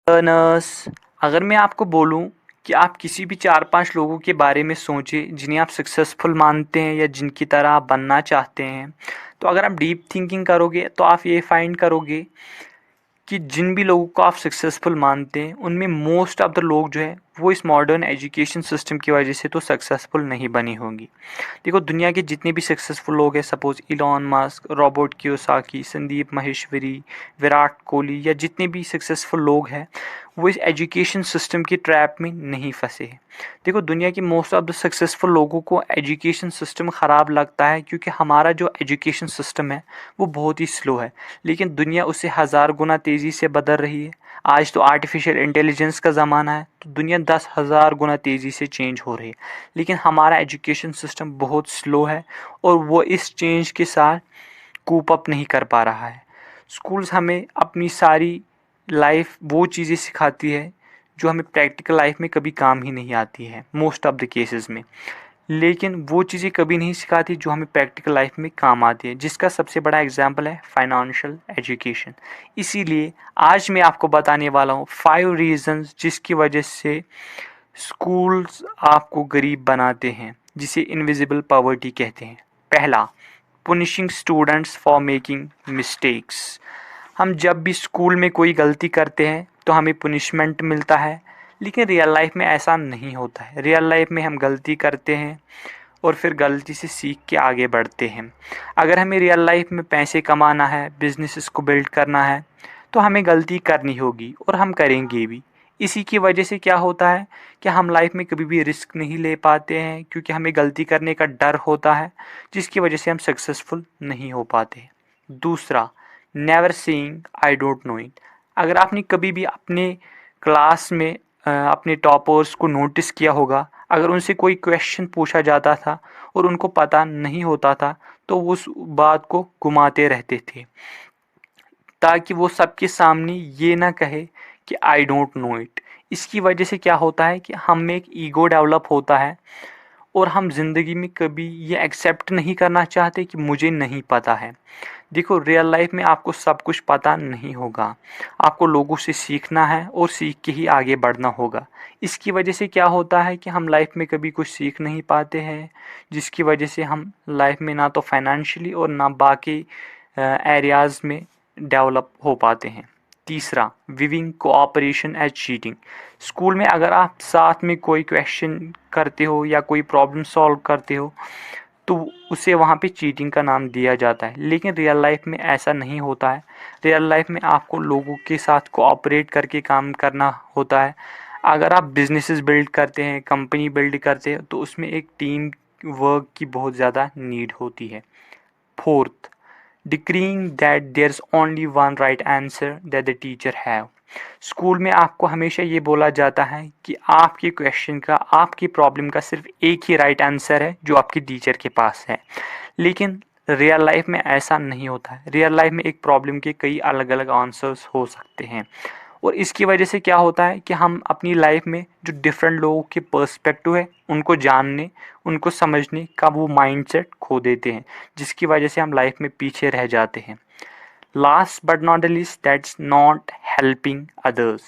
Learners, अगर मैं आपको बोलूं कि आप किसी भी 4-5 लोगों के बारे में सोचें जिन्हें आप सक्सेसफुल मानते हैं या जिनकी तरह आप बनना चाहते हैं, तो अगर आप डीप थिंकिंग करोगे तो आप ये फाइंड करोगे कि जिन भी लोगों को आप सक्सेसफुल मानते हैं उनमें मोस्ट ऑफ द लोग जो है वो इस मॉडर्न एजुकेशन सिस्टम की वजह से तो सक्सेसफुल नहीं बनी होंगी। देखो, दुनिया के जितने भी सक्सेसफुल लोग हैं, suppose Elon Musk, Robert Kiyosaki, Sandeep Maheshwari, Virat Kohli या जितने भी सक्सेसफुल लोग हैं, वो इस एजुकेशन सिस्टम की ट्रैप में नहीं फंसे हैं। देखो, दुनिया के मोस्ट ऑफ द सक्सेसफुल लोगों को एजुकेशन सिस्टम ख़राब लगता है क्योंकि हमारा जो एजुकेशन सिस्टम है वो बहुत ही स्लो है, लेकिन दुनिया उससे 1000 गुना तेज़ी से बदल रही है। आज तो आर्टिफिशियल इंटेलिजेंस का ज़माना है, तो दुनिया 10,000 गुना तेज़ी से चेंज हो रही है, लेकिन हमारा एजुकेशन सिस्टम बहुत स्लो है और वो इस चेंज के साथ कूप अप नहीं कर पा रहा है। स्कूल्स हमें अपनी सारी लाइफ वो चीज़ें सिखाती है जो हमें प्रैक्टिकल लाइफ में कभी काम ही नहीं आती है मोस्ट ऑफ द केसेस में, लेकिन वो चीज़ें कभी नहीं सिखाती जो हमें प्रैक्टिकल लाइफ में काम आती है, जिसका सबसे बड़ा एग्जांपल है फाइनेंशियल एजुकेशन। इसीलिए आज मैं आपको बताने वाला हूँ 5 रीजंस जिसकी वजह से स्कूल्स आपको गरीब बनाते हैं, जिसे इनविजिबल पॉवर्टी कहते हैं। पहला, पुनिशिंग स्टूडेंट्स फॉर मेकिंग मिस्टेक्स। हम जब भी स्कूल में कोई गलती करते हैं तो हमें पुनिशमेंट मिलता है, लेकिन रियल लाइफ में ऐसा नहीं होता है। रियल लाइफ में हम गलती करते हैं और फिर गलती से सीख के आगे बढ़ते हैं। अगर हमें रियल लाइफ में पैसे कमाना है, बिजनेसेस को बिल्ड करना है, तो हमें गलती करनी होगी और हम करेंगे भी। इसी की वजह से क्या होता है कि हम लाइफ में कभी भी रिस्क नहीं ले पाते हैं क्योंकि हमें गलती करने का डर होता है, जिसकी वजह से हम सक्सेसफुल नहीं हो पाते। दूसरा, never saying I don't know it. अगर आपने कभी भी अपने क्लास में अपने टॉपर्स को नोटिस किया होगा, अगर उनसे कोई क्वेश्चन पूछा जाता था और उनको पता नहीं होता था तो वो उस बात को घुमाते रहते थे ताकि वो सबके सामने ये ना कहे कि आई डोंट नो इट। इसकी वजह से क्या होता है कि हम में एक ईगो डेवलप होता है और हम ज़िंदगी में कभी ये एक्सेप्ट नहीं करना चाहते कि मुझे नहीं पता है। देखो, रियल लाइफ में आपको सब कुछ पता नहीं होगा, आपको लोगों से सीखना है और सीख के ही आगे बढ़ना होगा। इसकी वजह से क्या होता है कि हम लाइफ में कभी कुछ सीख नहीं पाते हैं, जिसकी वजह से हम लाइफ में ना तो फाइनेंशियली और ना बाकी एरियाज़ में डेवलप हो पाते हैं। तीसरा, viewing cooperation as cheating. School में अगर आप साथ में कोई क्वेश्चन करते हो या कोई प्रॉब्लम सॉल्व करते हो तो उसे वहाँ पे चीटिंग का नाम दिया जाता है, लेकिन रियल लाइफ में ऐसा नहीं होता है। रियल लाइफ में आपको लोगों के साथ कोऑपरेट करके काम करना होता है। अगर आप बिजनेसेस बिल्ड करते हैं, कंपनी बिल्ड करते हैं, तो उसमें एक टीम वर्क की बहुत ज़्यादा नीड होती है। Fourth, decreeing that there is only one right answer that the teacher have. School में आपको हमेशा ये बोला जाता है कि आपके क्वेश्चन का, आपकी प्रॉब्लम का सिर्फ एक ही राइट आंसर है जो आपके टीचर के पास है, लेकिन रियल लाइफ में ऐसा नहीं होता है। रियल लाइफ में एक प्रॉब्लम के कई अलग अलग आंसर्स हो सकते हैं और इसकी वजह से क्या होता है कि हम अपनी लाइफ में जो डिफरेंट लोगों के पर्सपेक्टिव है उनको जानने, उनको समझने का वो माइंडसेट खो देते हैं, जिसकी वजह से हम लाइफ में पीछे रह जाते हैं। Last but not the least, that's not helping others.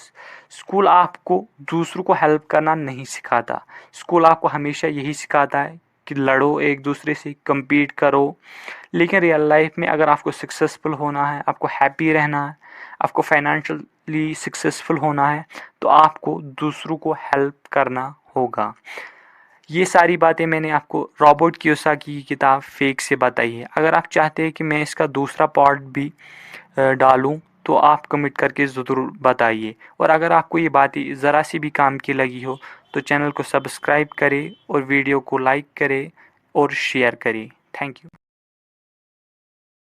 School आपको दूसरों को हेल्प करना नहीं सिखाता। स्कूल आपको हमेशा यही सिखाता है कि लड़ो, एक दूसरे से compete करो, लेकिन रियल लाइफ में अगर आपको सक्सेसफुल होना है, आपको हैप्पी रहना है, आपको फाइनेंशियली सक्सेसफुल होना है, तो आपको दूसरों को हेल्प करना होगा। ये सारी बातें मैंने आपको रॉबर्ट कियोसाकी की किताब फेक से बताई है। अगर आप चाहते हैं कि मैं इसका दूसरा पार्ट भी डालूं तो आप कमेंट करके ज़रूर बताइए, और अगर आपको ये बातें ज़रा सी भी काम की लगी हो तो चैनल को सब्सक्राइब करें और वीडियो को लाइक करें और शेयर करें। Thank you.